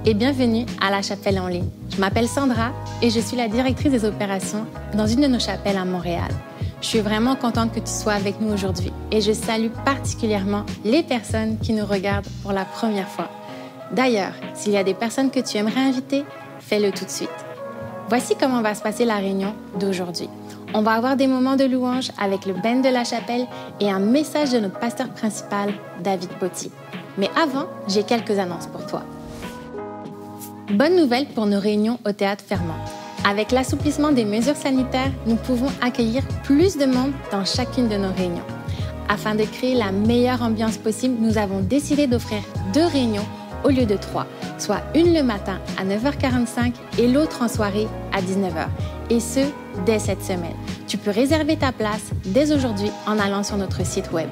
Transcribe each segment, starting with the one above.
et bienvenue à la chapelle en ligne. Je m'appelle Sandra et je suis la directrice des opérations dans une de nos chapelles à Montréal. Je suis vraiment contente que tu sois avec nous aujourd'hui et je salue particulièrement les personnes qui nous regardent pour la première fois. D'ailleurs, s'il y a des personnes que tu aimerais inviter, fais-le tout de suite. Voici comment va se passer la réunion d'aujourd'hui. On va avoir des moments de louange avec le band de la chapelle et un message de notre pasteur principal, David Potti. Mais avant, j'ai quelques annonces pour toi. Bonne nouvelle pour nos réunions au Théâtre Fermant. Avec l'assouplissement des mesures sanitaires, nous pouvons accueillir plus de monde dans chacune de nos réunions. Afin de créer la meilleure ambiance possible, nous avons décidé d'offrir 2 réunions au lieu de 3, soit une le matin à 9h45 et l'autre en soirée à 19h. Et ce, dès cette semaine. Tu peux réserver ta place dès aujourd'hui en allant sur notre site web.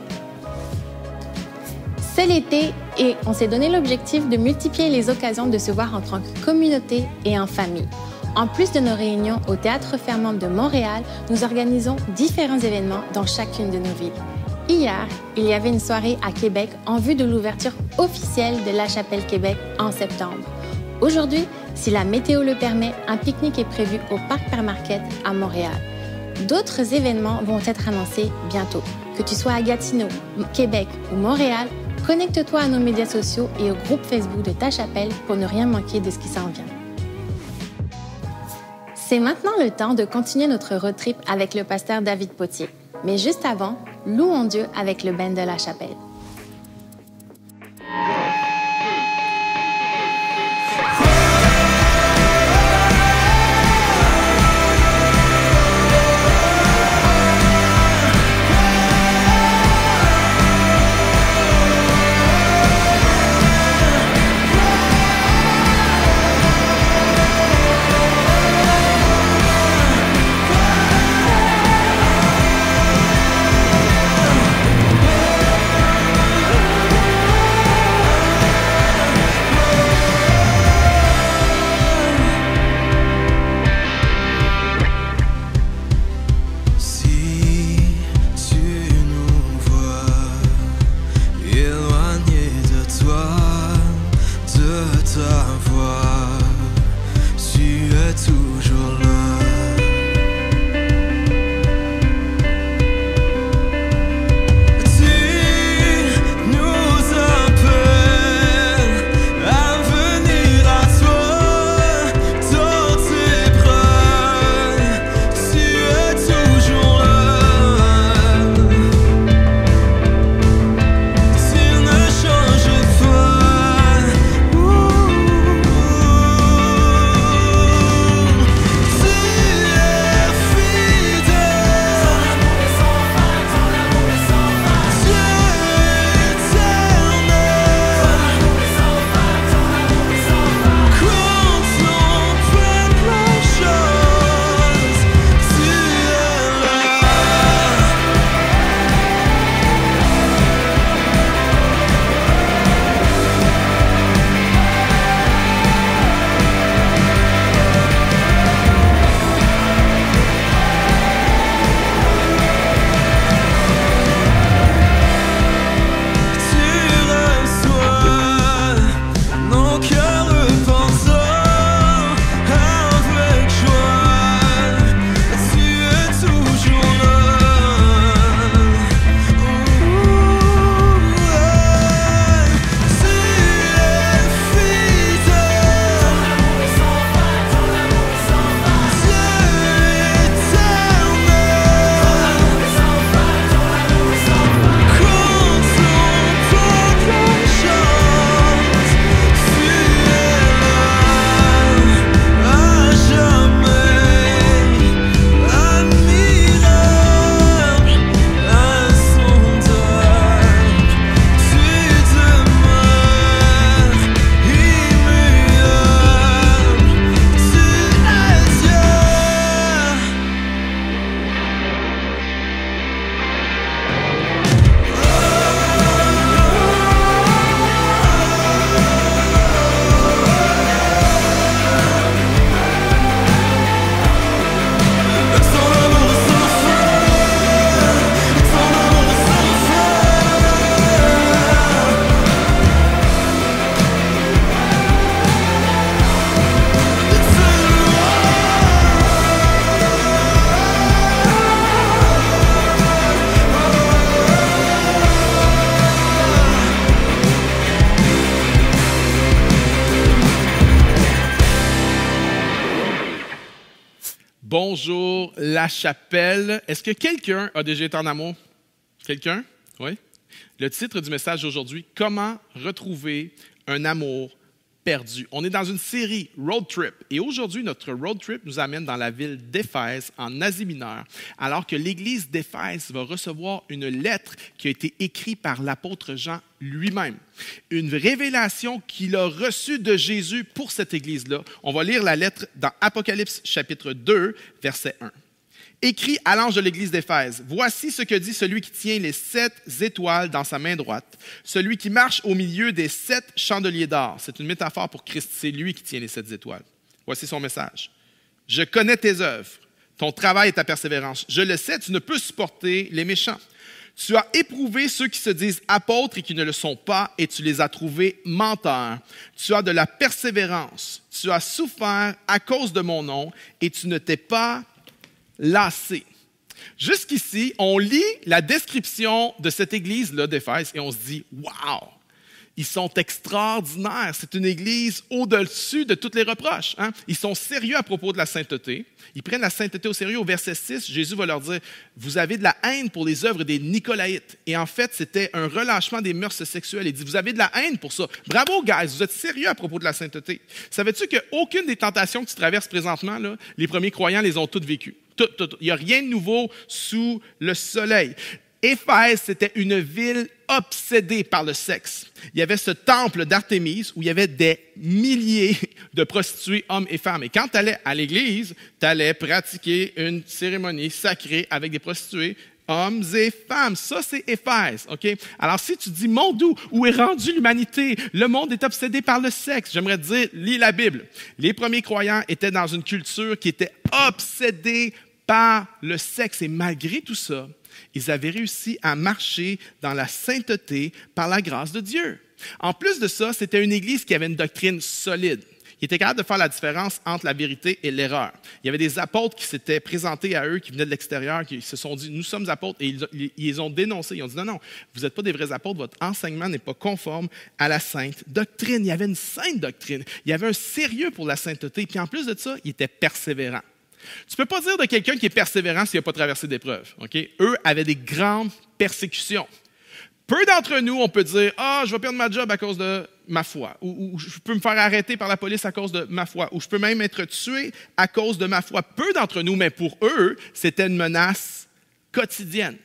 C'est l'été et on s'est donné l'objectif de multiplier les occasions de se voir en tant que communauté et en famille. En plus de nos réunions au Théâtre Fermant de Montréal, nous organisons différents événements dans chacune de nos villes. Hier, il y avait une soirée à Québec en vue de l'ouverture officielle de la Chapelle Québec en septembre. Aujourd'hui, si la météo le permet, un pique-nique est prévu au Parc Père Marquette à Montréal. D'autres événements vont être annoncés bientôt. Que tu sois à Gatineau, Québec ou Montréal, connecte-toi à nos médias sociaux et au groupe Facebook de ta chapelle pour ne rien manquer de ce qui s'en vient. C'est maintenant le temps de continuer notre road trip avec le pasteur David Potti. Mais juste avant, louons Dieu avec le band de la chapelle. Bonjour, la chapelle. Est-ce que quelqu'un a déjà été en amour? Quelqu'un? Oui? Le titre du message d'aujourd'hui, comment retrouver un amour perdu. On est dans une série Road Trip et aujourd'hui, notre road trip nous amène dans la ville d'Éphèse, en Asie mineure, alors que l'église d'Éphèse va recevoir une lettre qui a été écrite par l'apôtre Jean lui-même. Une révélation qu'il a reçue de Jésus pour cette église-là. On va lire la lettre dans Apocalypse chapitre 2, verset 1. Écrit à l'ange de l'église d'Éphèse, « Voici ce que dit celui qui tient les 7 étoiles dans sa main droite, celui qui marche au milieu des 7 chandeliers d'or. » C'est une métaphore pour Christ, c'est lui qui tient les 7 étoiles. Voici son message. « Je connais tes œuvres, ton travail et ta persévérance. Je le sais, tu ne peux supporter les méchants. Tu as éprouvé ceux qui se disent apôtres et qui ne le sont pas, et tu les as trouvés menteurs. Tu as de la persévérance, tu as souffert à cause de mon nom, et tu ne t'es pas lassé. » Jusqu'ici, on lit la description de cette église-là d'Éphèse et on se dit « Wow! Ils sont extraordinaires! C'est une église au-dessus de tous les reproches. Hein? Ils sont sérieux à propos de la sainteté. Ils prennent la sainteté au sérieux. Au verset 6, Jésus va leur dire « Vous avez de la haine pour les œuvres des Nicolaïtes. » Et en fait, c'était un relâchement des mœurs sexuelles. Il dit « Vous avez de la haine pour ça. Bravo, guys! Vous êtes sérieux à propos de la sainteté. » Savais-tu qu'aucune des tentations que tu traverses présentement, là, les premiers croyants les ont toutes vécues? Tout. Il n'y a rien de nouveau sous le soleil. Éphèse, c'était une ville obsédée par le sexe. Il y avait ce temple d'Artémise où il y avait des milliers de prostituées, hommes et femmes. Et quand tu allais à l'église, tu allais pratiquer une cérémonie sacrée avec des prostituées, hommes et femmes. Ça, c'est Éphèse. Okay? Alors, si tu dis, mon Dieu, où est rendue l'humanité? Le monde est obsédé par le sexe. J'aimerais te dire, lis la Bible. Les premiers croyants étaient dans une culture qui était obsédée par le sexe. Et malgré tout ça, ils avaient réussi à marcher dans la sainteté par la grâce de Dieu. En plus de ça, c'était une église qui avait une doctrine solide. Ils étaient capables de faire la différence entre la vérité et l'erreur. Il y avait des apôtres qui s'étaient présentés à eux, qui venaient de l'extérieur, qui se sont dit « Nous sommes apôtres » et ils les ont dénoncés. Ils ont dit « Non, vous n'êtes pas des vrais apôtres, votre enseignement n'est pas conforme à la sainte doctrine. » Il y avait une sainte doctrine. Il y avait un sérieux pour la sainteté. Puis en plus de ça, ils étaient persévérants. Tu ne peux pas dire de quelqu'un qui est persévérant s'il n'a pas traversé d'épreuves. Okay? Eux avaient des grandes persécutions. Peu d'entre nous, on peut dire « Ah, je vais perdre ma job à cause de ma foi. » Ou « Je peux me faire arrêter par la police à cause de ma foi. » Ou « Je peux même être tué à cause de ma foi. » Peu d'entre nous, mais pour eux, c'était une menace quotidienne.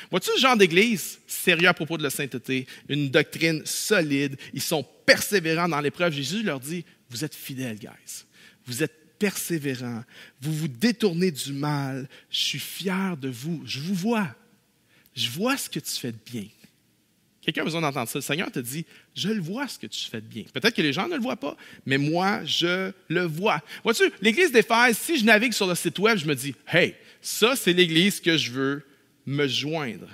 Vois-tu le genre d'église sérieux à propos de la sainteté, une doctrine solide, ils sont persévérants dans l'épreuve. Jésus leur dit « Vous êtes fidèles, guys. Vous êtes persévérant, vous vous détournez du mal, je suis fier de vous, je vous vois, je vois ce que tu fais de bien. » Quelqu'un a besoin d'entendre ça. Le Seigneur te dit, je le vois ce que tu fais de bien. Peut-être que les gens ne le voient pas, mais moi, je le vois. Vois-tu, l'église d'Éphèse, si je navigue sur le site web, je me dis, hey, ça, c'est l'église que je veux me joindre.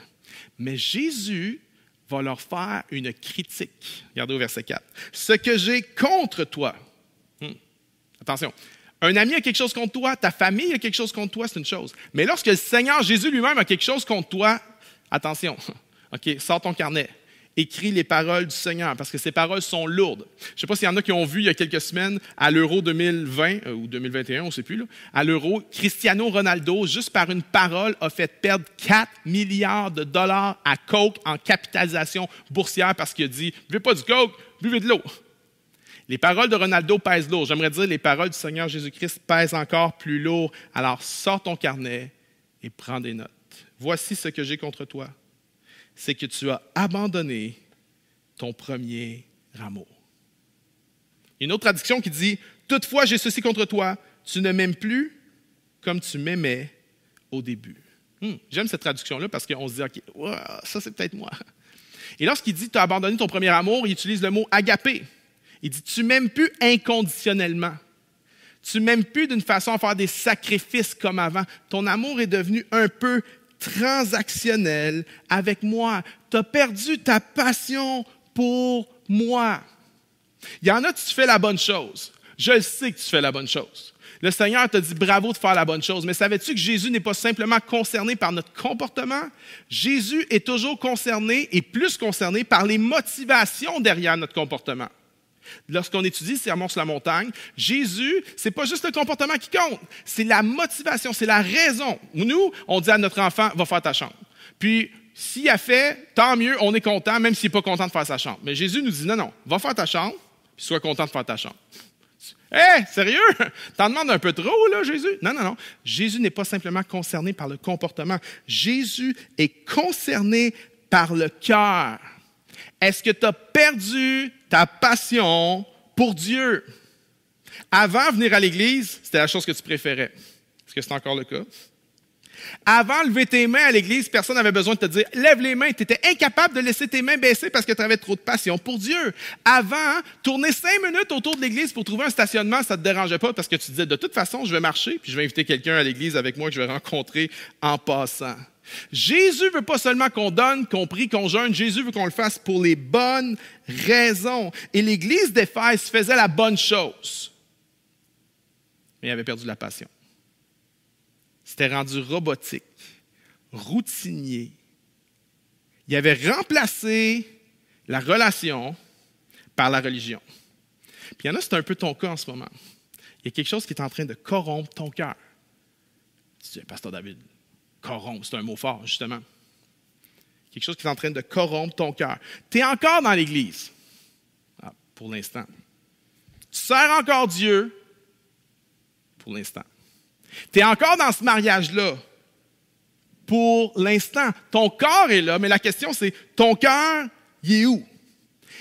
Mais Jésus va leur faire une critique. Regardez au verset 4. Ce que j'ai contre toi. Attention. Un ami a quelque chose contre toi, ta famille a quelque chose contre toi, c'est une chose. Mais lorsque le Seigneur Jésus lui-même a quelque chose contre toi, attention, OK, sors ton carnet, écris les paroles du Seigneur, parce que ces paroles sont lourdes. Je ne sais pas s'il y en a qui ont vu il y a quelques semaines, à l'Euro 2020, ou 2021, on ne sait plus, là, à l'Euro, Cristiano Ronaldo, juste par une parole, a fait perdre 4 milliards de dollars à Coke en capitalisation boursière parce qu'il a dit « Buvez pas du Coke, buvez de l'eau ». Les paroles de Ronaldo pèsent lourd. J'aimerais dire les paroles du Seigneur Jésus-Christ pèsent encore plus lourd. Alors, sors ton carnet et prends des notes. Voici ce que j'ai contre toi. C'est que tu as abandonné ton premier amour. Il y a une autre traduction qui dit « Toutefois, j'ai ceci contre toi, tu ne m'aimes plus comme tu m'aimais au début. » J'aime cette traduction-là parce qu'on se dit « OK, wow, ça c'est peut-être moi. » Et lorsqu'il dit « Tu as abandonné ton premier amour », il utilise le mot « agapé ». Il dit, tu ne m'aimes plus inconditionnellement. Tu ne m'aimes plus d'une façon à faire des sacrifices comme avant. Ton amour est devenu un peu transactionnel avec moi. Tu as perdu ta passion pour moi. Il y en a, tu fais la bonne chose. Je le sais que tu fais la bonne chose. Le Seigneur te dit bravo de faire la bonne chose. Mais savais-tu que Jésus n'est pas simplement concerné par notre comportement? Jésus est toujours concerné et plus concerné par les motivations derrière notre comportement. Lorsqu'on étudie Sermon sur la montagne, Jésus, c'est pas juste le comportement qui compte, c'est la motivation, c'est la raison. Nous, on dit à notre enfant, va faire ta chambre. Puis, s'il a fait, tant mieux, on est content, même s'il n'est pas content de faire sa chambre. Mais Jésus nous dit, non, va faire ta chambre, puis sois content de faire ta chambre. Hé, sérieux? T'en demandes un peu trop, là, Jésus? Non. Jésus n'est pas simplement concerné par le comportement. Jésus est concerné par le cœur. Est-ce que tu as perdu ta passion pour Dieu? Avant de venir à l'Église, c'était la chose que tu préférais. Est-ce que c'est encore le cas? Avant de lever tes mains à l'église, personne n'avait besoin de te dire « lève les mains ». Tu étais incapable de laisser tes mains baisser parce que tu avais trop de passion pour Dieu. Avant, tourner 5 minutes autour de l'église pour trouver un stationnement, ça ne te dérangeait pas parce que tu disais « de toute façon, je vais marcher puis je vais inviter quelqu'un à l'église avec moi que je vais rencontrer en passant ». Jésus veut pas seulement qu'on donne, qu'on prie, qu'on jeûne. Jésus veut qu'on le fasse pour les bonnes raisons. Et l'église d'Éphèse faisait la bonne chose. Mais il avait perdu la passion. C'était rendu robotique, routinier. Il avait remplacé la relation par la religion. Puis il y en a, c'est un peu ton cas en ce moment. Il y a quelque chose qui est en train de corrompre ton cœur. Tu dis, Pasteur David, corrompre, c'est un mot fort, justement. Quelque chose qui est en train de corrompre ton cœur. Tu es encore dans l'Église, pour l'instant. Tu sers encore Dieu, pour l'instant. Tu es encore dans ce mariage-là, pour l'instant. Ton corps est là, mais la question c'est, ton cœur, il est où?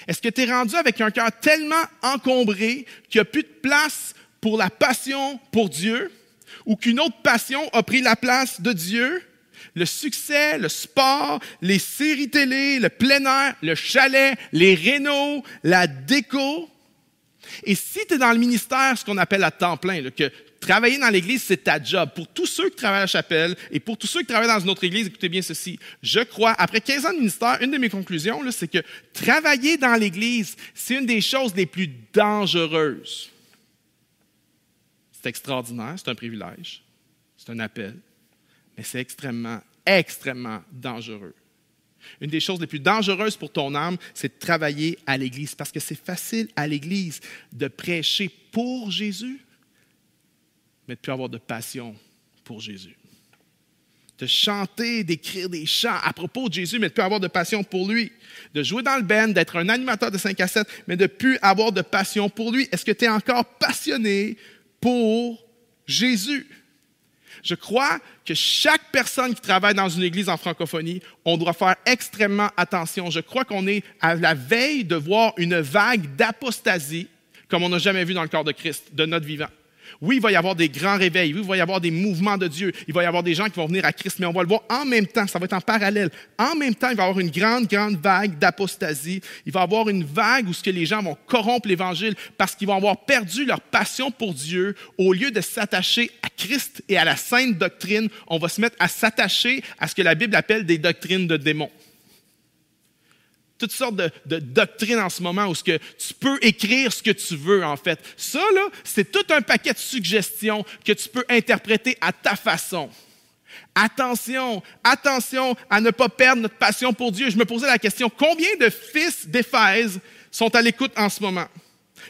Est-ce que tu es rendu avec un cœur tellement encombré qu'il n'y a plus de place pour la passion pour Dieu, ou qu'une autre passion a pris la place de Dieu? Le succès, le sport, les séries télé, le plein air, le chalet, les rénaux, la déco. Et si tu es dans le ministère, ce qu'on appelle à temps plein, là, que travailler dans l'Église, c'est ta job. Pour tous ceux qui travaillent à la chapelle et pour tous ceux qui travaillent dans une autre Église, écoutez bien ceci. Je crois, après 15 ans de ministère, une de mes conclusions, là, c'est que travailler dans l'Église, c'est une des choses les plus dangereuses. C'est extraordinaire, c'est un privilège, c'est un appel, mais c'est extrêmement, extrêmement dangereux. Une des choses les plus dangereuses pour ton âme, c'est de travailler à l'Église, parce que c'est facile à l'Église de prêcher pour Jésus, mais de ne plus avoir de passion pour Jésus. De chanter, d'écrire des chants à propos de Jésus, mais de ne plus avoir de passion pour lui. De jouer dans le band, d'être un animateur de 5 à 7, mais de ne plus avoir de passion pour lui. Est-ce que tu es encore passionné pour Jésus? Je crois que chaque personne qui travaille dans une église en francophonie, on doit faire extrêmement attention. Je crois qu'on est à la veille de voir une vague d'apostasie comme on n'a jamais vu dans le corps de Christ, de notre vivant. Oui, il va y avoir des grands réveils. Oui, il va y avoir des mouvements de Dieu. Il va y avoir des gens qui vont venir à Christ, mais on va le voir en même temps. Ça va être en parallèle. En même temps, il va y avoir une grande, grande vague d'apostasie. Il va y avoir une vague où les gens vont corrompre l'Évangile parce qu'ils vont avoir perdu leur passion pour Dieu. Au lieu de s'attacher à Christ et à la sainte doctrine, on va se mettre à s'attacher à ce que la Bible appelle des doctrines de démons. Toutes sortes de doctrines en ce moment où ce que tu peux écrire ce que tu veux, en fait. Ça, là, c'est tout un paquet de suggestions que tu peux interpréter à ta façon. Attention à ne pas perdre notre passion pour Dieu. Je me posais la question, combien de fils d'Éphèse sont à l'écoute en ce moment?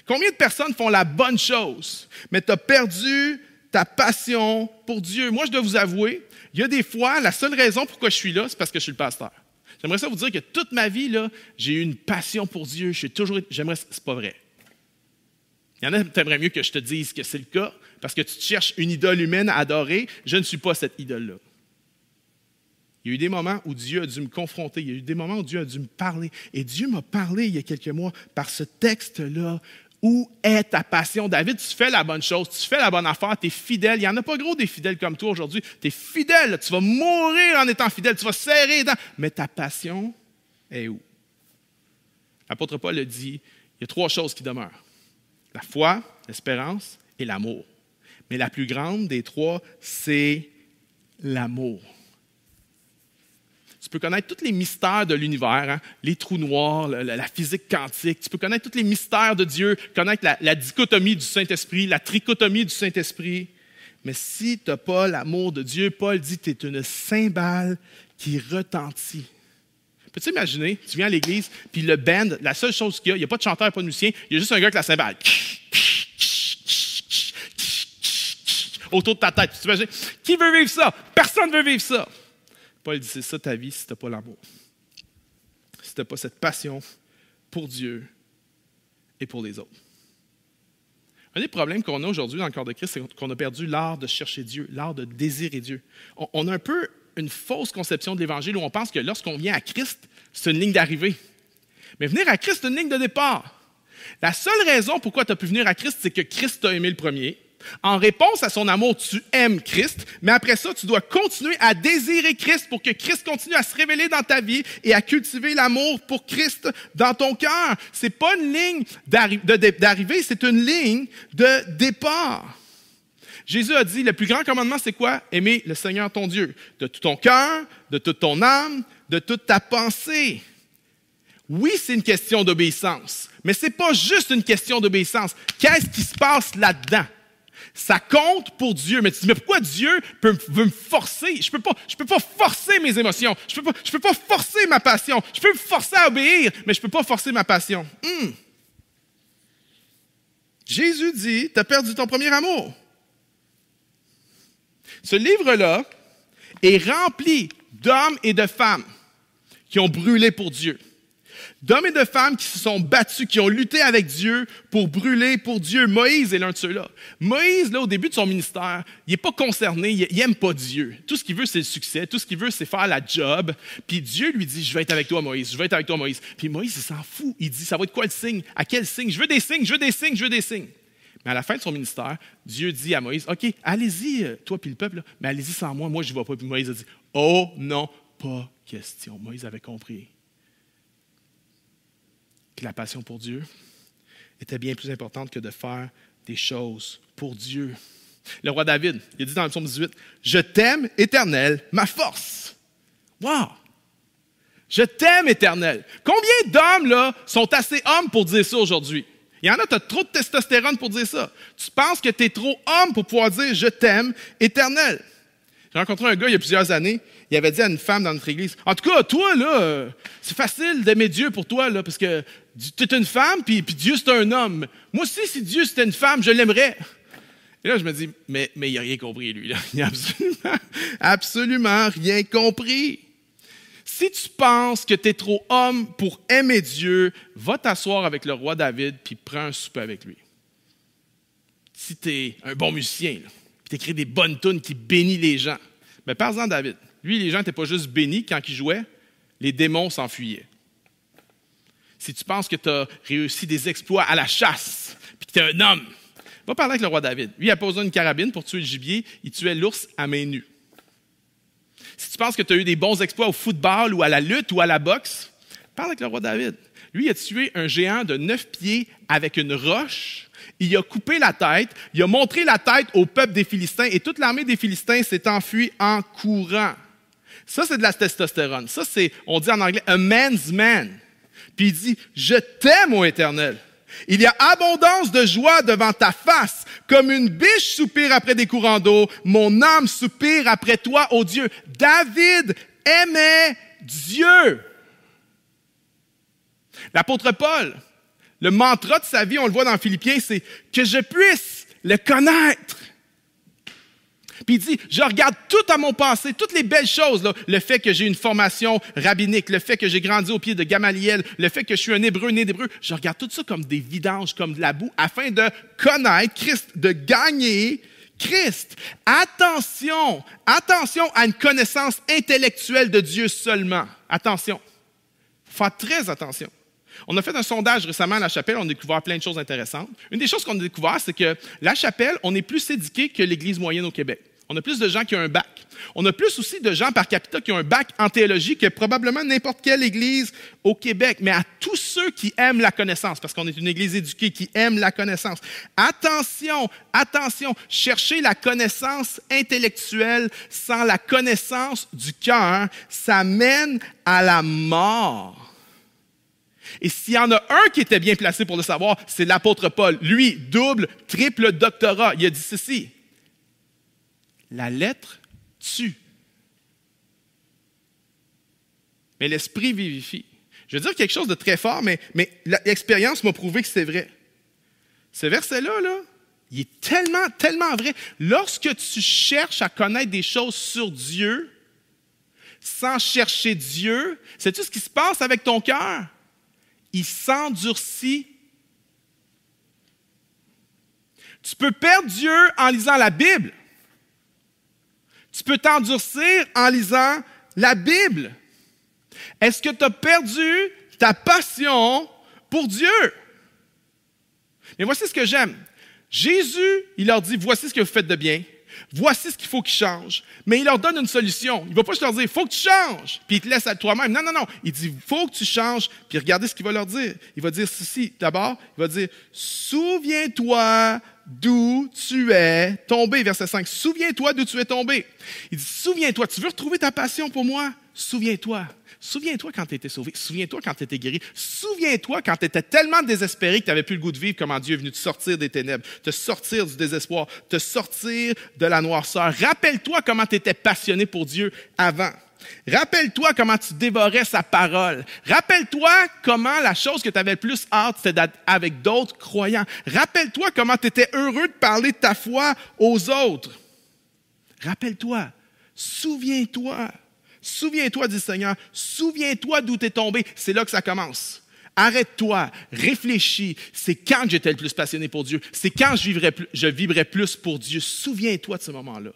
Combien de personnes font la bonne chose, mais tu as perdu ta passion pour Dieu? Moi, je dois vous avouer, il y a des fois, la seule raison pourquoi je suis là, c'est parce que je suis le pasteur. J'aimerais ça vous dire que toute ma vie, là, j'ai eu une passion pour Dieu. C'est pas vrai. Il y en a qui aimeraient mieux que je te dise que c'est le cas, parce que tu te cherches une idole humaine à adorer. Je ne suis pas cette idole-là. Il y a eu des moments où Dieu a dû me confronter. Il y a eu des moments où Dieu a dû me parler. Et Dieu m'a parlé il y a quelques mois par ce texte-là. Où est ta passion? David, tu fais la bonne chose, tu fais la bonne affaire, tu es fidèle. Il n'y en a pas gros des fidèles comme toi aujourd'hui. Tu es fidèle, tu vas mourir en étant fidèle, tu vas serrer les dents. Mais ta passion est où? L'apôtre Paul a dit, il y a 3 choses qui demeurent. La foi, l'espérance et l'amour. Mais la plus grande des 3, c'est l'amour. Tu peux connaître tous les mystères de l'univers, hein? Les trous noirs, la physique quantique. Tu peux connaître tous les mystères de Dieu, connaître la dichotomie du Saint-Esprit, la trichotomie du Saint-Esprit. Mais si tu n'as pas l'amour de Dieu, Paul dit que tu es une cymbale qui retentit. Peux-tu imaginer, tu viens à l'église, puis le band, la seule chose qu'il y a, il n'y a pas de chanteur, pas de musicien, il y a juste un gars avec la cymbale. Autour de ta tête. Tu imagines? Qui veut vivre ça? Personne ne veut vivre ça. Paul dit, c'est ça ta vie si tu n'as pas l'amour. Si tu n'as pas cette passion pour Dieu et pour les autres. Un des problèmes qu'on a aujourd'hui dans le corps de Christ, c'est qu'on a perdu l'art de chercher Dieu, l'art de désirer Dieu. On a un peu une fausse conception de l'Évangile où on pense que lorsqu'on vient à Christ, c'est une ligne d'arrivée. Mais venir à Christ, c'est une ligne de départ. La seule raison pourquoi tu as pu venir à Christ, c'est que Christ t'a aimé le premier. En réponse à son amour, tu aimes Christ, mais après ça, tu dois continuer à désirer Christ pour que Christ continue à se révéler dans ta vie et à cultiver l'amour pour Christ dans ton cœur. C'est pas une ligne d'arrivée, c'est une ligne de départ. Jésus a dit, le plus grand commandement, c'est quoi? Aimer le Seigneur ton Dieu, de tout ton cœur, de toute ton âme, de toute ta pensée. Oui, c'est une question d'obéissance, mais c'est pas juste une question d'obéissance. Qu'est-ce qui se passe là-dedans? Ça compte pour Dieu. Mais tu te dis, mais pourquoi Dieu veut me forcer? Je peux pas forcer mes émotions. Je peux pas forcer ma passion. Je peux me forcer à obéir, mais je peux pas forcer ma passion. Jésus dit, tu as perdu ton premier amour. Ce livre-là est rempli d'hommes et de femmes qui ont brûlé pour Dieu. D'hommes et de femmes qui se sont battus, qui ont lutté avec Dieu pour brûler pour Dieu. Moïse est l'un de ceux-là. Moïse, là, au début de son ministère, il n'est pas concerné, il n'aime pas Dieu. Tout ce qu'il veut, c'est le succès. Tout ce qu'il veut, c'est faire la job. Puis Dieu lui dit, je vais être avec toi, Moïse. Je vais être avec toi, Moïse. Puis Moïse, il s'en fout. Il dit, ça va être quoi le signe? À quel signe? Je veux des signes, je veux des signes, je veux des signes. Mais à la fin de son ministère, Dieu dit à Moïse, OK, allez-y, toi puis le peuple, là, mais allez-y sans moi. Moi, je ne vais pas. Puis Moïse a dit, oh non, pas question. Moïse avait compris que la passion pour Dieu était bien plus importante que de faire des choses pour Dieu. Le roi David, il a dit dans le psaume 18, « Je t'aime, Éternel, ma force. » Wow! Je t'aime, Éternel. Combien d'hommes là sont assez hommes pour dire ça aujourd'hui? Il y en a, tu as trop de testostérone pour dire ça. Tu penses que tu es trop homme pour pouvoir dire « Je t'aime, Éternel. » J'ai rencontré un gars il y a plusieurs années, il avait dit à une femme dans notre église, « En tout cas, toi, là, c'est facile d'aimer Dieu pour toi, là, parce que tu es une femme, puis Dieu, c'est un homme. Moi aussi, si Dieu, c'était une femme, je l'aimerais. » Et là, je me dis, mais il n'a rien compris, lui. Là. Il n'a absolument rien compris. Si tu penses que tu es trop homme pour aimer Dieu, va t'asseoir avec le roi David, puis prends un souper avec lui. Si tu es un bon musicien, là, tu écris des bonnes tunes qui bénissent les gens. Mais parle-en David. Lui, les gens n'étaient pas juste bénis quand il jouait, les démons s'enfuyaient. Si tu penses que tu as réussi des exploits à la chasse, puis que tu es un homme, va parler avec le roi David. Lui, il a pas besoin d'une carabine pour tuer le gibier, il tuait l'ours à main nue. Si tu penses que tu as eu des bons exploits au football ou à la lutte ou à la boxe, parle avec le roi David. Lui, il a tué un géant de 9 pieds avec une roche. Il a coupé la tête, il a montré la tête au peuple des Philistins et toute l'armée des Philistins s'est enfuie en courant. Ça, c'est de la testostérone. Ça, c'est, on dit en anglais, a man's man. Puis il dit, je t'aime, ô Éternel. Il y a abondance de joie devant ta face, comme une biche soupire après des courants d'eau. Mon âme soupire après toi, ô Dieu. David aimait Dieu. L'apôtre Paul, le mantra de sa vie, on le voit dans Philippiens, c'est que je puisse le connaître. Puis il dit, je regarde tout à mon passé, toutes les belles choses, là, le fait que j'ai une formation rabbinique, le fait que j'ai grandi au pied de Gamaliel, le fait que je suis un Hébreu né d'Hébreu, je regarde tout ça comme des vidanges, comme de la boue, afin de connaître Christ, de gagner Christ. Attention à une connaissance intellectuelle de Dieu seulement. Attention. Faut faire très attention. On a fait un sondage récemment à La Chapelle, on a découvert plein de choses intéressantes. Une des choses qu'on a découvert, c'est que La Chapelle, on est plus éduqué que l'Église moyenne au Québec. On a plus de gens qui ont un bac. On a plus aussi de gens par capita qui ont un bac en théologie que probablement n'importe quelle église au Québec. Mais à tous ceux qui aiment la connaissance, parce qu'on est une église éduquée qui aime la connaissance, attention, chercher la connaissance intellectuelle sans la connaissance du cœur, ça mène à la mort. Et s'il y en a un qui était bien placé pour le savoir, c'est l'apôtre Paul. Lui, double, triple doctorat. Il a dit ceci. La lettre tue. mais l'Esprit vivifie. Je veux dire quelque chose de très fort, mais l'expérience m'a prouvé que c'est vrai. Ce verset-là, là, il est tellement, tellement vrai. Lorsque tu cherches à connaître des choses sur Dieu, sans chercher Dieu, sais-tu ce qui se passe avec ton cœur? Il s'endurcit. Tu peux perdre Dieu en lisant la Bible. Tu peux t'endurcir en lisant la Bible. Est-ce que tu as perdu ta passion pour Dieu? Mais voici ce que j'aime. Jésus, il leur dit, voici ce que vous faites de bien. Voici ce qu'il faut qu'ils changent. Mais il leur donne une solution. Il ne va pas juste leur dire, il faut que tu changes. Puis il te laisse à toi-même. Non, non, non. Il dit, il faut que tu changes. Puis regardez ce qu'il va leur dire. Il va dire ceci. D'abord, il va dire, souviens-toi d'où tu es tombé. Verset 5. Souviens-toi d'où tu es tombé. Il dit, souviens-toi. Tu veux retrouver ta passion pour moi? Souviens-toi. Souviens-toi quand tu étais sauvé. Souviens-toi quand tu étais guéri. Souviens-toi quand tu étais tellement désespéré que tu n'avais plus le goût de vivre, comment Dieu est venu te sortir des ténèbres, te sortir du désespoir, te sortir de la noirceur. Rappelle-toi comment tu étais passionné pour Dieu avant. Rappelle-toi comment tu dévorais sa parole. Rappelle-toi comment la chose que tu avais le plus hâte, c'était d'être avec d'autres croyants. Rappelle-toi comment tu étais heureux de parler de ta foi aux autres. Rappelle-toi. Souviens-toi. Souviens-toi, dit le Seigneur, souviens-toi d'où tu es tombé. C'est là que ça commence. Arrête-toi, réfléchis. C'est quand que j'étais le plus passionné pour Dieu. C'est quand je vibrais plus pour Dieu. Souviens-toi de ce moment-là.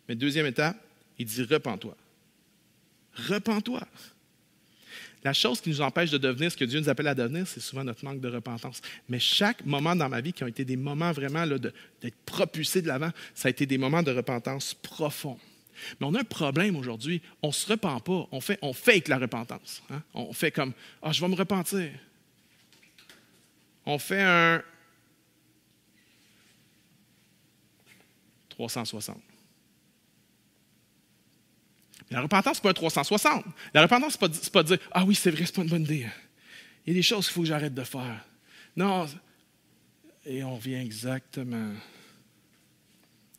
Mais deuxième étape, il dit repens-toi. Repens-toi. La chose qui nous empêche de devenir ce que Dieu nous appelle à devenir, c'est souvent notre manque de repentance. Mais chaque moment dans ma vie qui ont été des moments vraiment là, d'être propulsé de l'avant, ça a été des moments de repentance profonds. Mais on a un problème aujourd'hui. On ne se repent pas. On fake la repentance. Hein? On fait comme, je vais me repentir. On fait un 360. Mais la repentance, ce n'est pas un 360. La repentance, ce n'est pas de dire, ah oui, c'est vrai, ce n'est pas une bonne idée. Il y a des choses qu'il faut que j'arrête de faire. Non. Et on revient exactement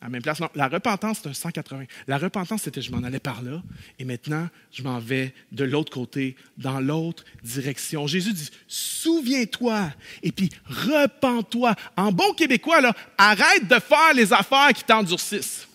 à la même place. Non, la repentance, c'est un 180. La repentance, c'était je m'en allais par là, et maintenant, je m'en vais de l'autre côté, dans l'autre direction. Jésus dit, souviens-toi, et puis repens-toi. En bon québécois, là, arrête de faire les affaires qui t'endurcissent.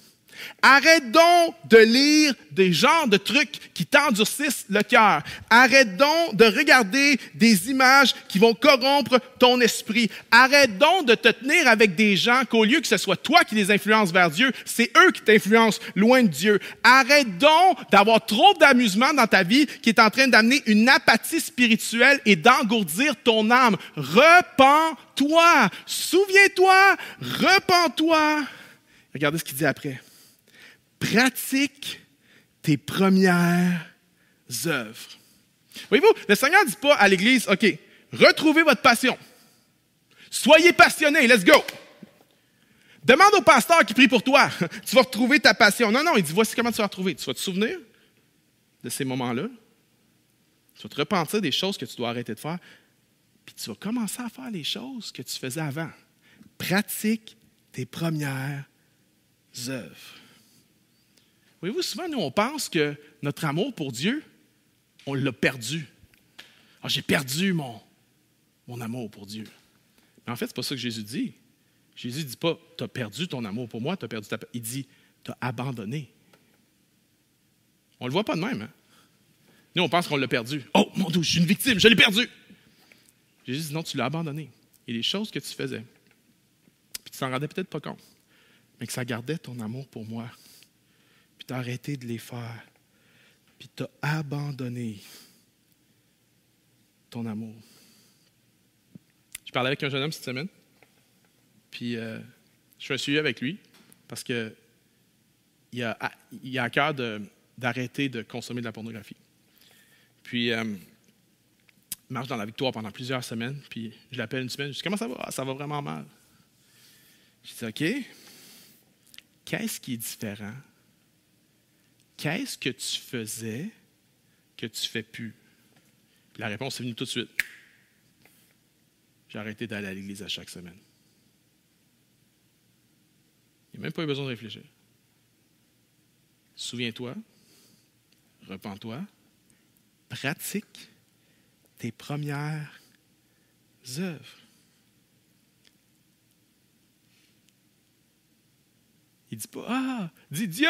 Arrête donc de lire des genres de trucs qui t'endurcissent le cœur. Arrête donc de regarder des images qui vont corrompre ton esprit. Arrête donc de te tenir avec des gens qu'au lieu que ce soit toi qui les influences vers Dieu, c'est eux qui t'influencent loin de Dieu. Arrête donc d'avoir trop d'amusement dans ta vie qui est en train d'amener une apathie spirituelle et d'engourdir ton âme. Repens-toi. Souviens-toi. Repens-toi. Regardez ce qu'il dit après. Pratique tes premières œuvres. Voyez-vous, le Seigneur ne dit pas à l'Église, OK, retrouvez votre passion. Soyez passionnés, let's go. Demande au pasteur qui prie pour toi, tu vas retrouver ta passion. Non, il dit, voici comment tu vas retrouver. Tu vas te souvenir de ces moments-là. Tu vas te repentir des choses que tu dois arrêter de faire. Puis tu vas commencer à faire les choses que tu faisais avant. Pratique tes premières œuvres. Voyez-vous, souvent, nous, on pense que notre amour pour Dieu, on l'a perdu. J'ai perdu mon amour pour Dieu. Mais en fait, ce n'est pas ça que Jésus dit. Jésus ne dit pas, tu as perdu ton amour pour moi, tu as perdu ta... Il dit, tu as abandonné. On ne le voit pas de même. Hein? Nous, on pense qu'on l'a perdu. Oh, mon Dieu, je suis une victime, je l'ai perdu. Jésus dit, non, tu l'as abandonné. Et les choses que tu faisais, puis tu t'en rendais peut-être pas compte, mais que ça gardait ton amour pour moi. Puis tu as arrêté de les faire. Puis tu as abandonné ton amour. Je parlais avec un jeune homme cette semaine. Puis je fais un suivi avec lui parce qu'il a à cœur d'arrêter de consommer de la pornographie. Puis il marche dans la victoire pendant plusieurs semaines. Puis je l'appelle une semaine. Je dis, comment ça va? Ah, ça va vraiment mal. Je dis, OK. Qu'est-ce qui est différent? Qu'est-ce que tu faisais que tu ne fais plus? Puis la réponse est venue tout de suite. J'ai arrêté d'aller à l'église à chaque semaine. Il n'y a même pas eu besoin de réfléchir. Souviens-toi, repens-toi, pratique tes premières œuvres. Il ne dit pas, dis Dieu,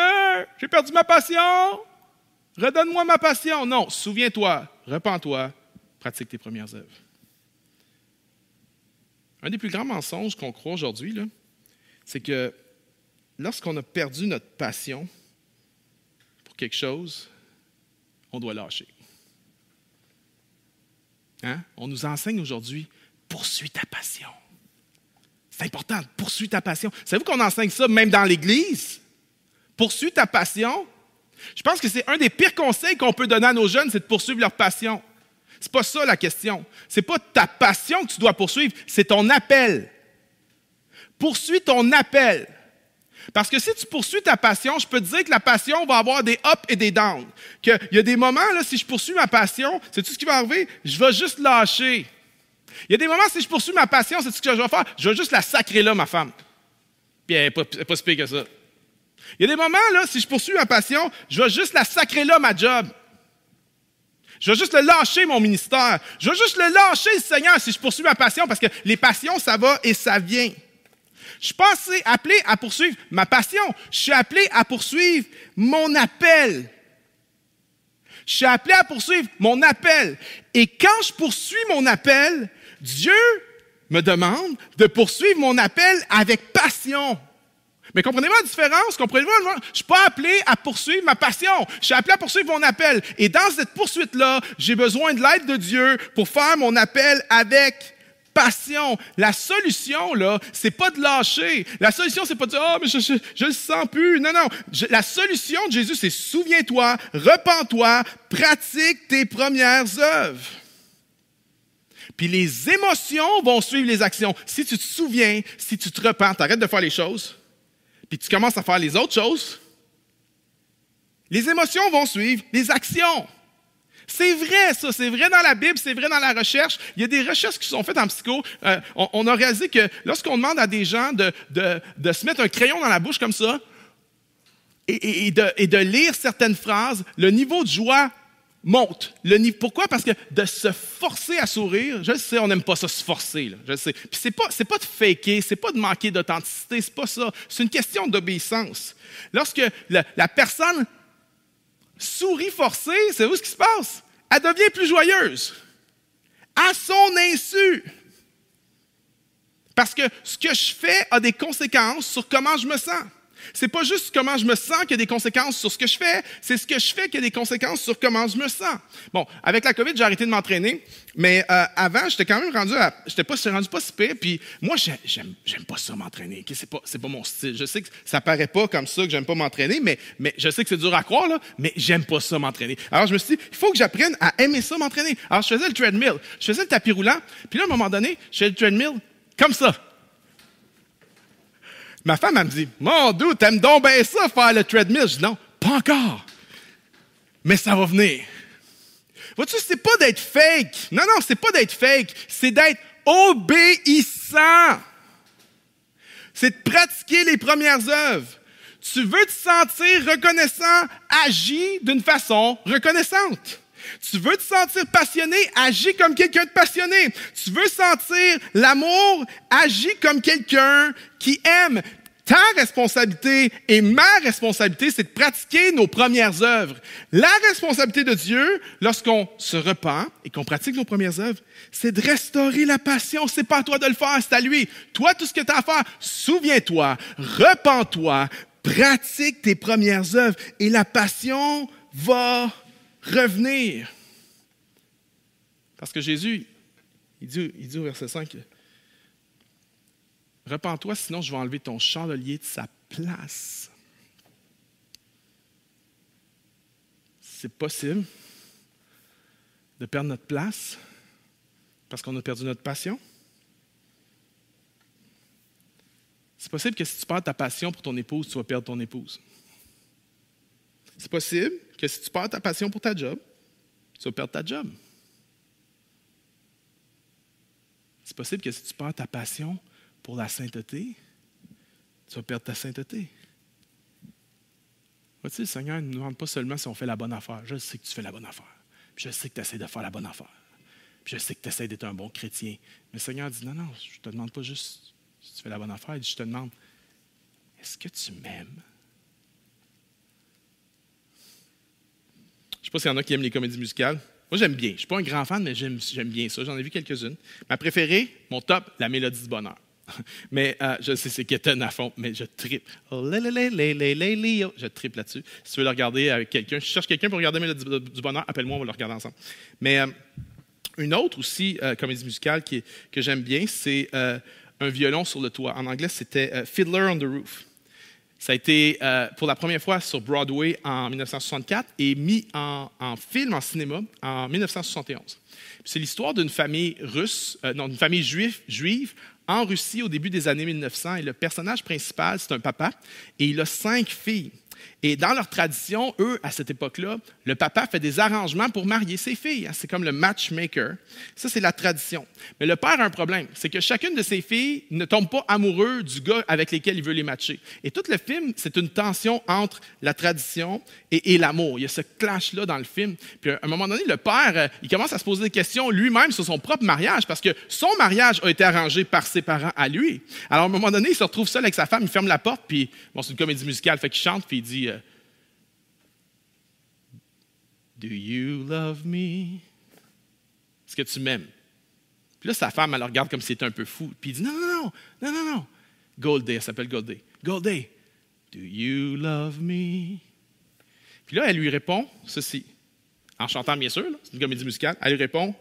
j'ai perdu ma passion, redonne-moi ma passion. Non, souviens-toi, repens-toi, pratique tes premières œuvres. Un des plus grands mensonges qu'on croit aujourd'hui, là, c'est que lorsqu'on a perdu notre passion pour quelque chose, on doit lâcher. Hein? On nous enseigne aujourd'hui, poursuis ta passion. C'est important, poursuis ta passion. Savez-vous qu'on enseigne ça même dans l'Église? Poursuis ta passion. Je pense que c'est un des pires conseils qu'on peut donner à nos jeunes, c'est de poursuivre leur passion. C'est pas ça la question. C'est pas ta passion que tu dois poursuivre, c'est ton appel. Poursuis ton appel. Parce que si tu poursuis ta passion, je peux te dire que la passion va avoir des ups et des downs. Qu'il y a des moments, là, si je poursuis ma passion, c'est tout ce qui va arriver, je vais juste lâcher. Il y a des moments, si je poursuis ma passion, c'est ce que je vais faire, je vais juste la sacrer là, ma femme. Puis elle n'est pas si pire que ça. Il y a des moments, là, si je poursuis ma passion, je vais juste la sacrer là, ma job. Je vais juste le lâcher, mon ministère. Je vais juste le lâcher, le Seigneur, si je poursuis ma passion, parce que les passions, ça va et ça vient. Je suis pas appelé à poursuivre ma passion. Je suis appelé à poursuivre mon appel. Je suis appelé à poursuivre mon appel. Et quand je poursuis mon appel, Dieu me demande de poursuivre mon appel avec passion. Mais comprenez-vous la différence? Comprenez-vous? Je ne suis pas appelé à poursuivre ma passion. Je suis appelé à poursuivre mon appel. Et dans cette poursuite-là, j'ai besoin de l'aide de Dieu pour faire mon appel avec passion. La solution, là, c'est pas de lâcher. La solution, c'est pas de dire, ah, mais je le sens plus. Non, non. La solution de Jésus, c'est souviens-toi, repens-toi, pratique tes premières œuvres. Puis les émotions vont suivre les actions. Si tu te souviens, si tu te repens, tu arrêtes de faire les choses, puis tu commences à faire les autres choses, les émotions vont suivre les actions. C'est vrai, ça. C'est vrai dans la Bible, c'est vrai dans la recherche. Il y a des recherches qui sont faites en psycho. On a réalisé que lorsqu'on demande à des gens de se mettre un crayon dans la bouche comme ça et de lire certaines phrases, le niveau de joie monte. Pourquoi? Parce que de se forcer à sourire, je le sais, on n'aime pas ça, se forcer. Là, je le sais. Puis c'est pas de faker, c'est pas de manquer d'authenticité, c'est pas ça. C'est une question d'obéissance. Lorsque la personne sourit forcée, c'est ce qui se passe? Elle devient plus joyeuse. À son insu. Parce que ce que je fais a des conséquences sur comment je me sens. C'est pas juste comment je me sens qu'il y a des conséquences sur ce que je fais, c'est ce que je fais qui a des conséquences sur comment je me sens. Bon, avec la COVID, j'ai arrêté de m'entraîner, mais avant, j'étais quand même j'étais rendu pas si pire, puis moi, j'aime pas ça m'entraîner. Okay? C'est pas mon style. Je sais que ça paraît pas comme ça que j'aime pas m'entraîner, mais je sais que c'est dur à croire, là, mais j'aime pas ça m'entraîner. Alors, je me suis dit, il faut que j'apprenne à aimer ça m'entraîner. Alors, je faisais le treadmill, je faisais le tapis roulant, puis là, à un moment donné, je faisais le treadmill comme ça. Ma femme, elle me dit, « Mon Dieu, t'aimes donc bien ça, faire le treadmill? » Je dis, « Non, pas encore. Mais ça va venir. » Vois-tu, c'est pas d'être fake. Non, c'est pas d'être fake. C'est d'être obéissant. C'est de pratiquer les premières œuvres. Tu veux te sentir reconnaissant, agis d'une façon reconnaissante. Tu veux te sentir passionné, agis comme quelqu'un de passionné. Tu veux sentir l'amour, agis comme quelqu'un qui aime. Ta responsabilité et ma responsabilité, c'est de pratiquer nos premières œuvres. La responsabilité de Dieu, lorsqu'on se repent et qu'on pratique nos premières œuvres, c'est de restaurer la passion. C'est pas à toi de le faire, c'est à lui. Toi, tout ce que tu as à faire, souviens-toi, repens-toi, pratique tes premières œuvres et la passion va revenir. Parce que Jésus, il dit au verset 5, « Repens-toi, sinon je vais enlever ton chandelier de sa place. » C'est possible de perdre notre place parce qu'on a perdu notre passion. C'est possible que si tu perds ta passion pour ton épouse, tu vas perdre ton épouse. C'est possible que si tu perds ta passion pour ta job, tu vas perdre ta job. C'est possible que si tu perds ta passion pour la sainteté, tu vas perdre ta sainteté. Vois-tu, le Seigneur ne nous demande pas seulement si on fait la bonne affaire. Je sais que tu fais la bonne affaire. Puis je sais que tu essaies de faire la bonne affaire. Puis je sais que tu essaies d'être un bon chrétien. Mais le Seigneur dit, non, je ne te demande pas juste si tu fais la bonne affaire. Il dit, je te demande, est-ce que tu m'aimes? Je ne sais pas s'il y en a qui aiment les comédies musicales. Moi, j'aime bien. Je ne suis pas un grand fan, mais j'aime bien ça. J'en ai vu quelques-unes. Ma préférée, mon top, La Mélodie du bonheur. Mais je sais, c'est Kéton à fond, mais je trippe. Oh, je trippe là-dessus. Si tu veux le regarder avec quelqu'un, je cherche quelqu'un pour regarder Mélodie du bonheur, appelle-moi, on va le regarder ensemble. Mais une autre aussi comédie musicale que j'aime bien, c'est Un violon sur le toit. En anglais, c'était Fiddler on the Roof. Ça a été pour la première fois sur Broadway en 1964 et mis en film, en cinéma, en 1971. C'est l'histoire d'une famille d'une famille juive en Russie au début des années 1900. Et le personnage principal, c'est un papa, et il a 5 filles. Et dans leur tradition, eux, à cette époque-là, le papa fait des arrangements pour marier ses filles. C'est comme le matchmaker. Ça, c'est la tradition. Mais le père a un problème. C'est que chacune de ses filles ne tombe pas amoureux du gars avec lequel il veut les matcher. Et tout le film, c'est une tension entre la tradition et l'amour. Il y a ce clash-là dans le film. Puis à un moment donné, le père, il commence à se poser des questions lui-même sur son propre mariage parce que son mariage a été arrangé par ses parents à lui. Alors à un moment donné, il se retrouve seul avec sa femme, il ferme la porte, puis bon, c'est une comédie musicale, fait qu'il chante, puis il dit Do you love me? Est-ce que tu m'aimes? Puis là, sa femme, elle le regarde comme si c'était un peu fou. Puis il dit Non. Goldie, elle s'appelle Goldie. Goldie, do you love me? Puis là, elle lui répond ceci. En chantant, bien sûr, là, c'est une comédie musicale. Elle lui répond,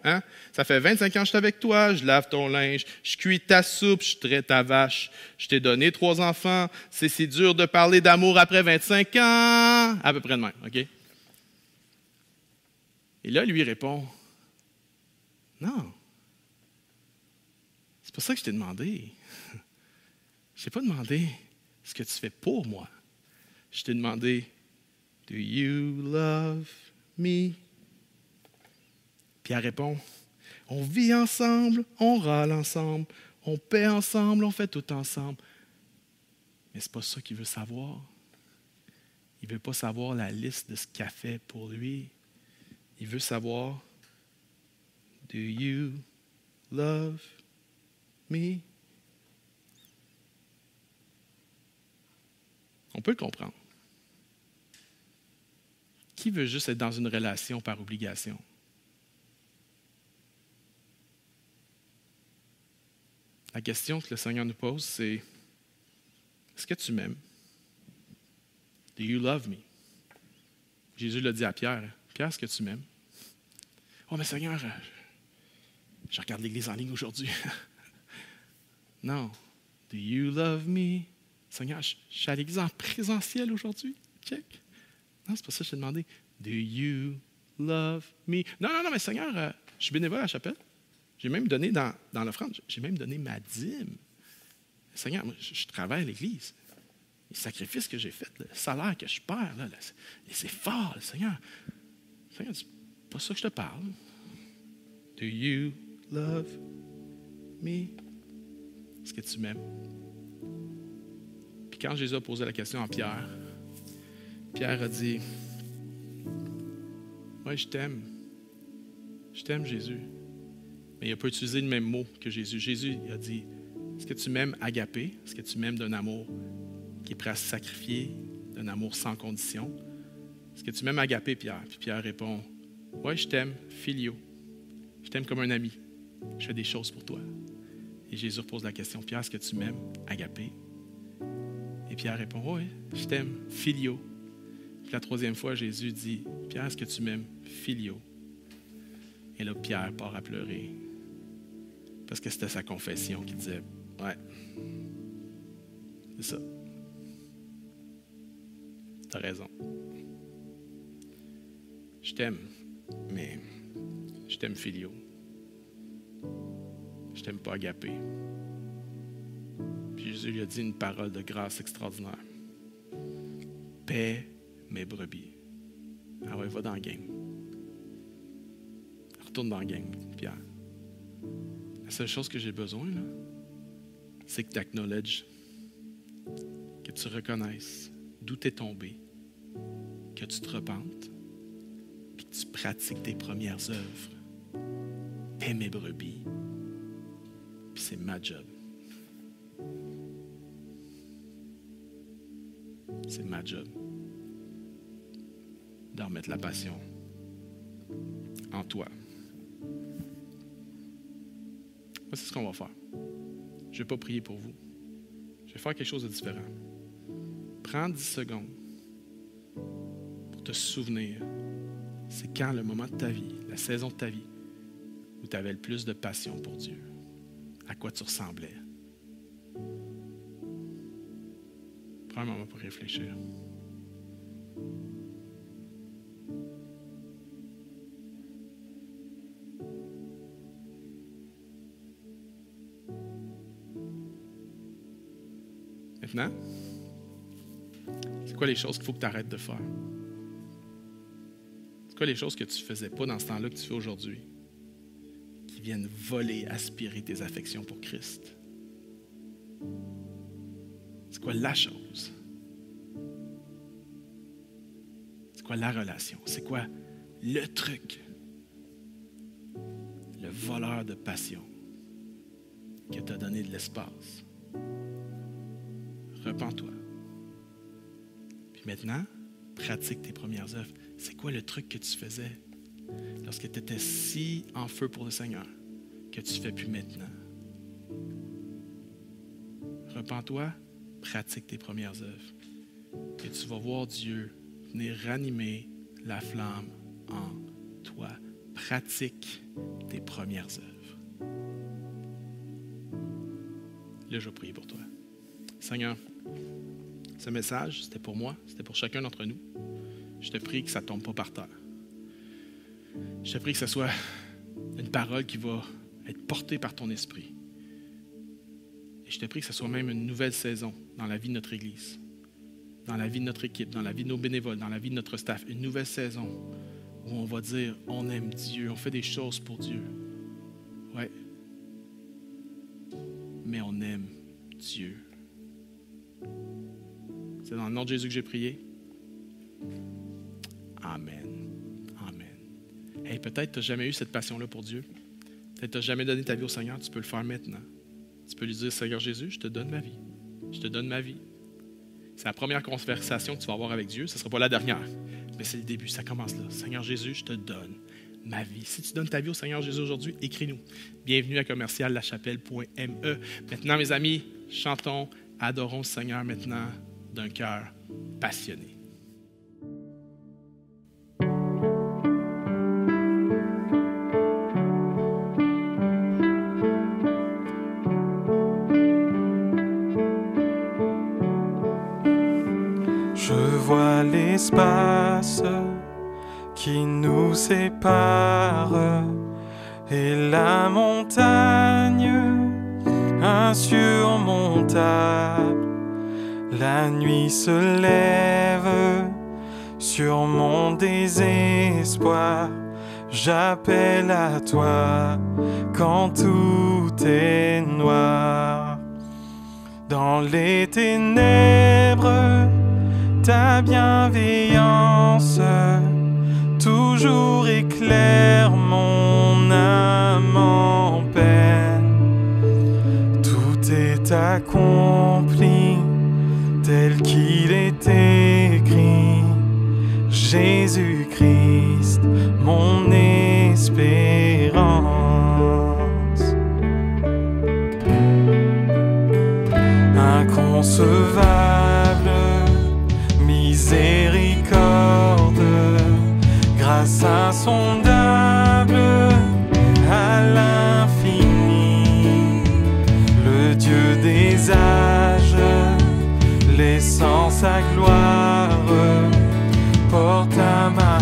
ça fait 25 ans que je suis avec toi, je lave ton linge, je cuis ta soupe, je traite ta vache, je t'ai donné 3 enfants, c'est si dur de parler d'amour après 25 ans. À peu près de même, OK? Et là, lui répond, non, c'est pas ça que je t'ai demandé. Je t'ai pas demandé ce que tu fais pour moi. Je t'ai demandé, do you love me? Puis elle répond, on vit ensemble, on râle ensemble, on paie ensemble, on fait tout ensemble. Mais c'est pas ça qu'il veut savoir. Il veut pas savoir la liste de ce qu'elle fait pour lui. Il veut savoir, do you love me? On peut le comprendre. Qui veut juste être dans une relation par obligation? La question que le Seigneur nous pose, c'est, est-ce que tu m'aimes? Do you love me? Jésus l'a dit à Pierre. Pierre, est-ce que tu m'aimes? Oh, mais Seigneur, je regarde l'Église en ligne aujourd'hui. Non. Do you love me? Seigneur, je suis à l'Église en présentiel aujourd'hui. Check. Non, c'est pas ça que je t'ai demandé. Do you love me? Non, mais Seigneur, je suis bénévole à la chapelle. J'ai même donné dans l'offrande, j'ai même donné ma dîme. Seigneur, moi, je travaille à l'Église. Les sacrifices que j'ai faits, le salaire que je perds, là, c'est fort, Seigneur. Seigneur, c'est pas ça que je te parle. Do you love me? Est-ce que tu m'aimes? Puis quand Jésus a posé la question à Pierre, Pierre a dit, oui, je t'aime. Je t'aime, Jésus. Mais il n'a pas utilisé le même mot que Jésus. Jésus il a dit, est-ce que tu m'aimes agapé? Est-ce que tu m'aimes d'un amour qui est prêt à se sacrifier, d'un amour sans condition? Est-ce que tu m'aimes agapé, Pierre? Puis Pierre répond, oui, je t'aime, filio. Je t'aime comme un ami. Je fais des choses pour toi. Et Jésus repose la question, Pierre, est-ce que tu m'aimes agapé? Et Pierre répond, oui, je t'aime, filio. Puis la 3e fois, Jésus dit, Pierre, est-ce que tu m'aimes, filio? Et là, Pierre part à pleurer. Parce que c'était sa confession qui disait, ouais, c'est ça. T'as raison. Je t'aime, mais je t'aime filio. Je t'aime pas agapé. Puis Jésus lui a dit une parole de grâce extraordinaire. Paie mes brebis. Ah ouais, va dans la game. Retourne dans la game, Pierre. La seule chose que j'ai besoin, là, c'est que tu acknowledges, que tu reconnaisses d'où tu es tombé, que tu te repentes, puis que tu pratiques tes premières œuvres. T'es mes brebis. Puis c'est ma job. C'est ma job. De remettre la passion en toi. Moi, c'est ce qu'on va faire. Je ne vais pas prier pour vous. Je vais faire quelque chose de différent. Prends 10 secondes pour te souvenir. C'est quand le moment de ta vie, la saison de ta vie, où tu avais le plus de passion pour Dieu. À quoi tu ressemblais. Prends un moment pour réfléchir. Maintenant, c'est quoi les choses qu'il faut que tu arrêtes de faire? C'est quoi les choses que tu ne faisais pas dans ce temps-là que tu fais aujourd'hui? Qui viennent voler, aspirer tes affections pour Christ? C'est quoi la chose? C'est quoi la relation? C'est quoi le truc? Le voleur de passion qui t'a donné de l'espace. Repens-toi. Puis maintenant, pratique tes premières œuvres. C'est quoi le truc que tu faisais lorsque tu étais si en feu pour le Seigneur que tu ne fais plus maintenant? Repens-toi, pratique tes premières œuvres. Et tu vas voir Dieu venir ranimer la flamme en toi. Pratique tes premières œuvres. Là, je vais prier pour toi. Seigneur, ce message, c'était pour moi, c'était pour chacun d'entre nous. Je te prie que ça ne tombe pas par terre. Je te prie que ce soit une parole qui va être portée par ton esprit. Et je te prie que ce soit même une nouvelle saison dans la vie de notre Église, dans la vie de notre équipe, dans la vie de nos bénévoles, dans la vie de notre staff. Une nouvelle saison où on va dire, on aime Dieu, on fait des choses pour Dieu. Ouais. Mais on aime Dieu. C'est dans le nom de Jésus que j'ai prié. Amen. Amen. Hey, peut-être tu n'as jamais eu cette passion-là pour Dieu. Peut-être tu n'as jamais donné ta vie au Seigneur. Tu peux le faire maintenant. Tu peux lui dire, Seigneur Jésus, je te donne ma vie. Je te donne ma vie. C'est la première conversation que tu vas avoir avec Dieu. Ce ne sera pas la dernière. Mais c'est le début. Ça commence là. Seigneur Jésus, je te donne ma vie. Si tu donnes ta vie au Seigneur Jésus aujourd'hui, écris-nous. Bienvenue à commerciallachapelle.me. Maintenant, mes amis, chantons, adorons le Seigneur maintenant d'un cœur passionné. Je vois l'espace qui nous sépare et la montagne insurmontable. La nuit se lève sur mon désespoir. J'appelle à toi quand tout est noir. Dans les ténèbres, ta bienveillance toujours éclaire mon âme en peine. Tout est accompli tel qu'il est écrit. Jésus-Christ, mon espérance. Inconcevable miséricorde, grâce insondable à l'infini, le Dieu des âges, laissant sa gloire, porte à ma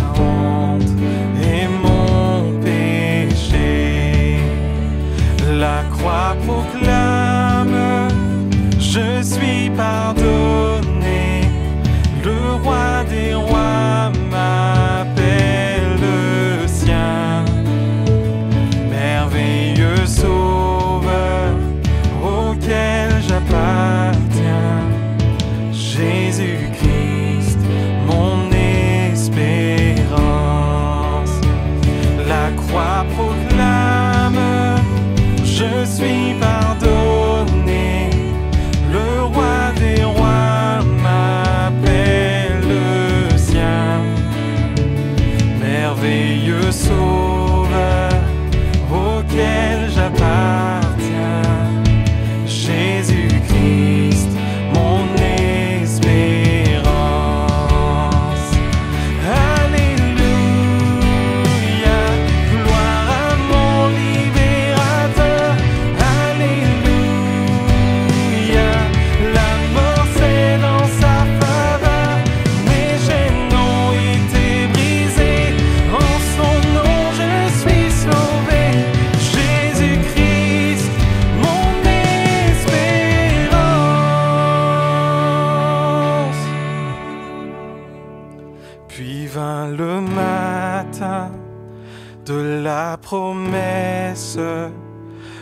promesse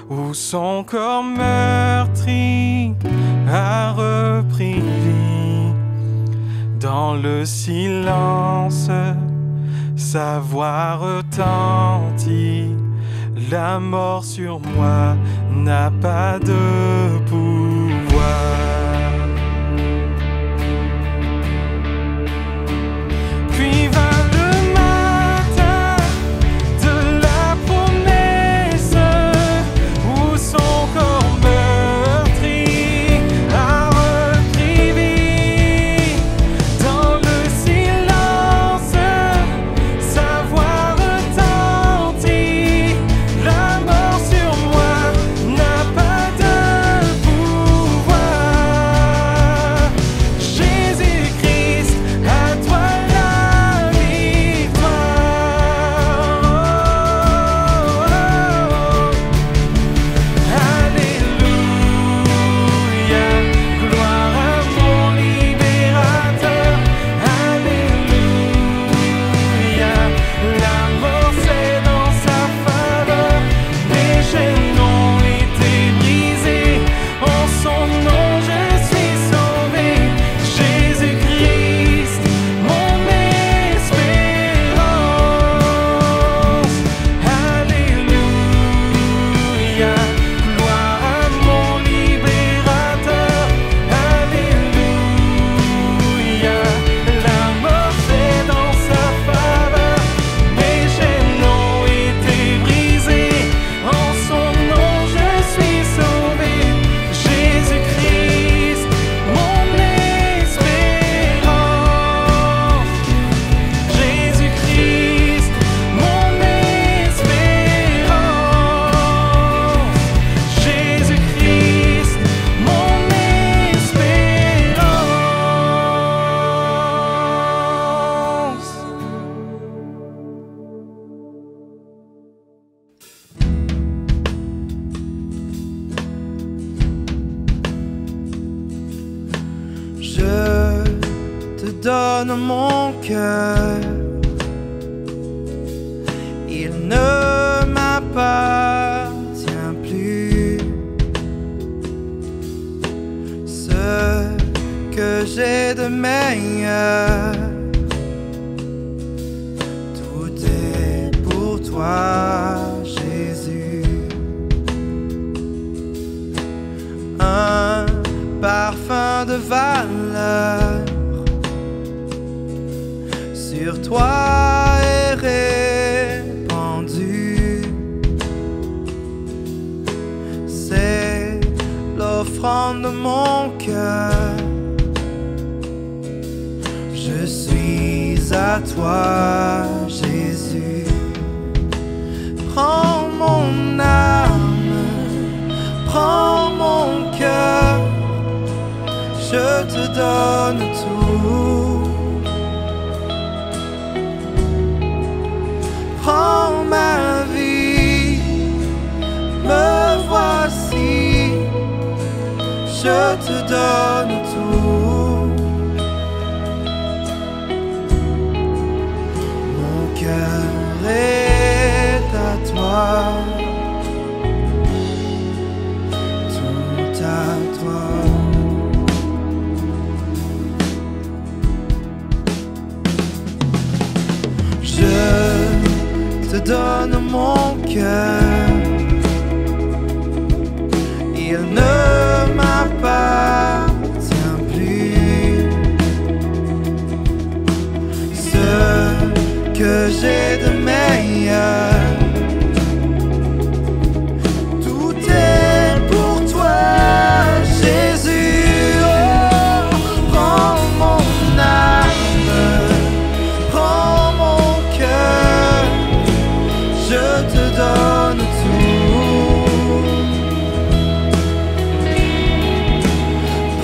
où son corps meurtri a repris vie. Dans le silence, sa voix retentit. La mort sur moi n'a pas de pouvoir. Puis vint le matin de la promesse où son corps meurtri a repris vie. Dans le silence, sa voix retentit. La mort sur moi n'a pas de pouvoir. Jésus-Christ, à toi la victoire. Alléluia, gloire à mon libérateur. Alléluia, la mort c'est dans sa faveur. Mes chaînes ont été brisées, en son nom je suis sauvé. Jésus-Christ, mon espérance. Alléluia, gloire à mon libérateur. Alléluia, la mort c'est dans sa faveur. Mes chaînes ont été brisées, en son nom je suis sauvé. Jésus-Christ, mon espérance. Jésus-Christ, mon espérance. Jésus-Christ, mon espérance. Je te donne mon cœur, il ne m'appartient plus. Ce que j'ai de meilleur, tout est pour toi, Jésus. Un parfum de valeur sur toi est répandu. C'est l'offrande de mon cœur. Je suis à toi, Jésus. Prends mon âme, prends mon cœur. Je te donne tout. Prends ma vie, me voici. Je te donne tout. Mon cœur est à toi. Tout à toi. Je te donne mon cœur, il ne m'appartient plus. Ce que j'ai de meilleur, tout est pour toi, Jésus. Oh, prends mon âme, prends mon cœur. Je te donne tout.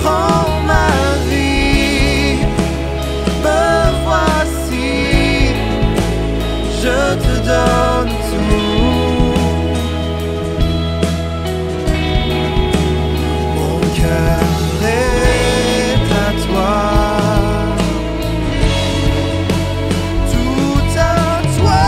Prends ma vie, me voici. Je te donne tout. Mon cœur est à toi. Tout à toi.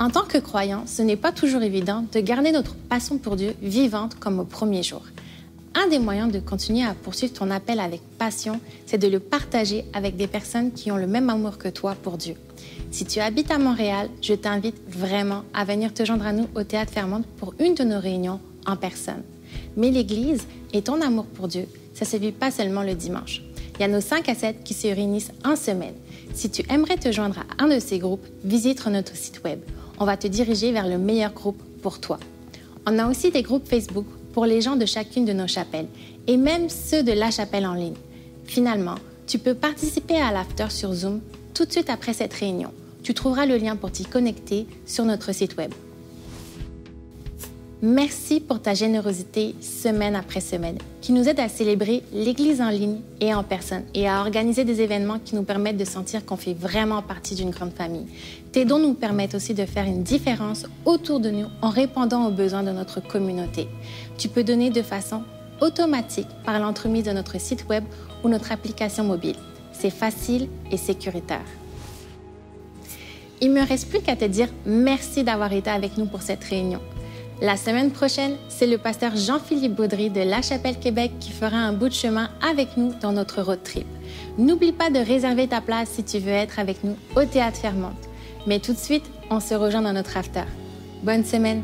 En tant que croyant, ce n'est pas toujours évident de garder notre passion pour Dieu vivante comme au premier jour. Un des moyens de continuer à poursuivre ton appel avec passion, c'est de le partager avec des personnes qui ont le même amour que toi pour Dieu. Si tu habites à Montréal, je t'invite vraiment à venir te joindre à nous au Théâtre Fairmont pour une de nos réunions en personne. Mais l'Église et ton amour pour Dieu, ça ne se vit pas seulement le dimanche. Il y a nos 5 à 7 qui se réunissent en semaine. Si tu aimerais te joindre à un de ces groupes, visite notre site web. On va te diriger vers le meilleur groupe pour toi. On a aussi des groupes Facebook pour les gens de chacune de nos chapelles et même ceux de la chapelle en ligne. Finalement, tu peux participer à l'after sur Zoom tout de suite après cette réunion. Tu trouveras le lien pour t'y connecter sur notre site web. Merci pour ta générosité semaine après semaine, qui nous aide à célébrer l'Église en ligne et en personne et à organiser des événements qui nous permettent de sentir qu'on fait vraiment partie d'une grande famille. Tes dons nous permettent aussi de faire une différence autour de nous en répondant aux besoins de notre communauté. Tu peux donner de façon automatique par l'entremise de notre site web ou notre application mobile. C'est facile et sécuritaire. Il ne me reste plus qu'à te dire merci d'avoir été avec nous pour cette réunion. La semaine prochaine, c'est le pasteur Jean-Philippe Baudry de La Chapelle Québec qui fera un bout de chemin avec nous dans notre road trip. N'oublie pas de réserver ta place si tu veux être avec nous au Théâtre Fairmont. Mais tout de suite, on se rejoint dans notre after. Bonne semaine!